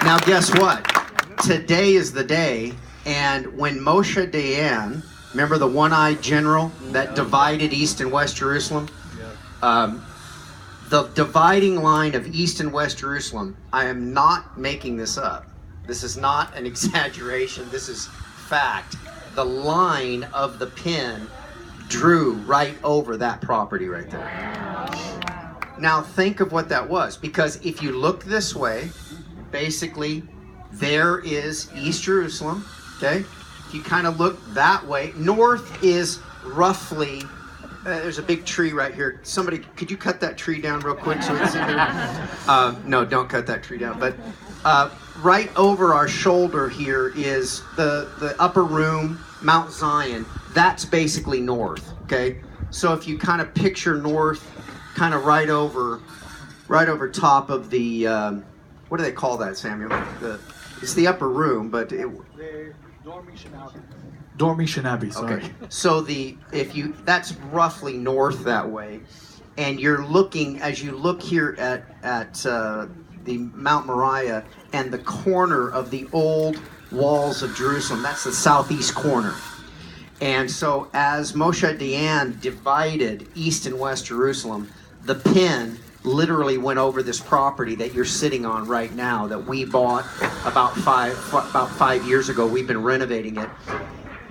Now, guess what? Today is the day, and when Moshe Dayan, remember the one-eyed general that divided East and West Jerusalem? The dividing line of East and West Jerusalem, I am not making this up. This is not an exaggeration. This is fact. The line of the pin drew right over that property right there. Now think of what that was, because if you look this way, basically there is East Jerusalem, okay? If you kind of look that way, north is roughly, there's a big tree right here. Somebody, could you cut that tree down real quick so it's in there? No, don't cut that tree down. But right over our shoulder here is the upper room, Mount Zion. That's basically north, okay? So if you kind of picture north, kind of right over top of the, what do they call that, Samuel? It's the upper room, but it... Dormition Abbey, sorry. Okay. So that's roughly north that way, and you're looking, as you look here at the Mount Moriah and the corner of the old walls of Jerusalem, that's the southeast corner. And so as Moshe Dayan divided East and West Jerusalem, the pin literally went over this property that you're sitting on right now that we bought about five years ago. We've been renovating it.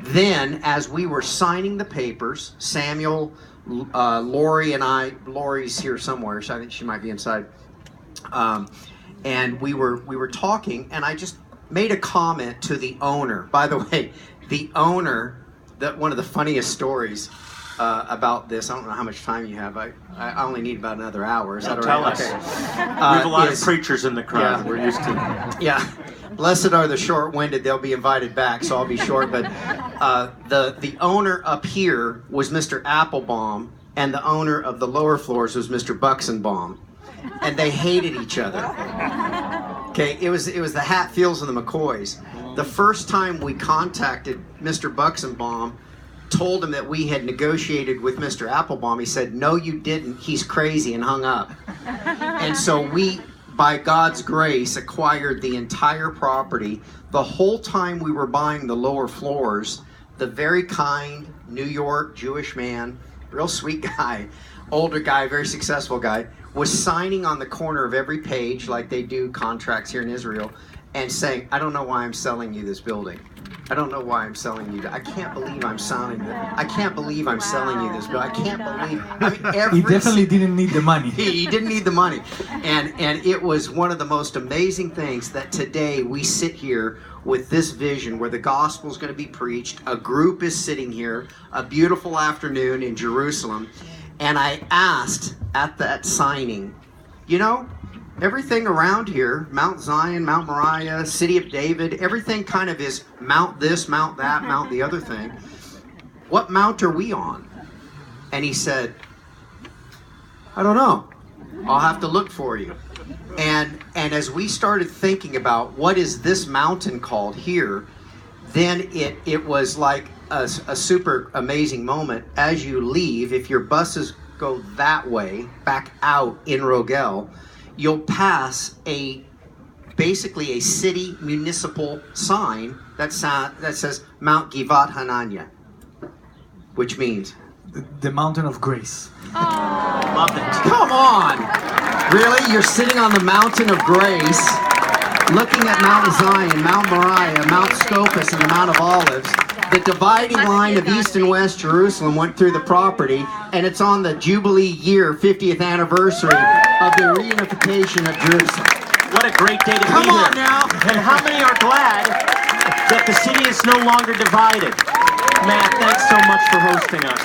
Then, as we were signing the papers, Samuel, Lori, and I, Lori's here somewhere, so I think she might be inside, and we were talking, and I just made a comment to the owner. By the way, the owner, one of the funniest stories about this, I don't know how much time you have. I only need about another hour. Is that all right? Tell us. Okay. We have a lot of preachers in the crowd. Yeah. We're used to it. Yeah. Blessed are the short-winded; they'll be invited back. So I'll be short. But the owner up here was Mr. Applebaum, and the owner of the lower floors was Mr. Buxenbaum, and they hated each other. Okay, it was the Hatfields and the McCoys. The first time we contacted Mr. Buxenbaum, told him that we had negotiated with Mr. Applebaum, he said, "No, you didn't. He's crazy," and hung up. And so we, by God's grace, acquired the entire property. The whole time we were buying the lower floors, the very kind New York Jewish man, real sweet guy, older guy, very successful guy, was signing on the corner of every page like they do contracts here in Israel and saying, "I don't know why I'm selling you this building. I don't know why I'm selling you. I can't believe I'm selling it. I can't believe I'm selling you this bill. I can't believe." I mean, he definitely didn't need the money. He didn't need the money, and it was one of the most amazing things that today we sit here with this vision where the gospel is going to be preached. A group is sitting here, a beautiful afternoon in Jerusalem, and I asked at that signing, everything around here, Mount Zion, Mount Moriah, City of David, everything kind of is Mount this, Mount that, Mount the other thing. What mount are we on? And he said, "I don't know. I'll have to look for you." And as we started thinking about what is this mountain called here, then it was like a super amazing moment. As you leave, if your buses go that way, back out in Rogel, you'll pass basically a city municipal sign that says Mount Givat Hananya, which means the mountain of grace. Love it. Come on! Really? You're sitting on the mountain of grace, looking at Mount Zion, Mount Moriah, Mount Scopus, and the Mount of Olives. The dividing line of East and West Jerusalem went through the property, and it's on the Jubilee year, 50th anniversary of the reunification of Jerusalem. What a great day to be here. Come on now! And how many are glad that the city is no longer divided? Matt, thanks so much for hosting us.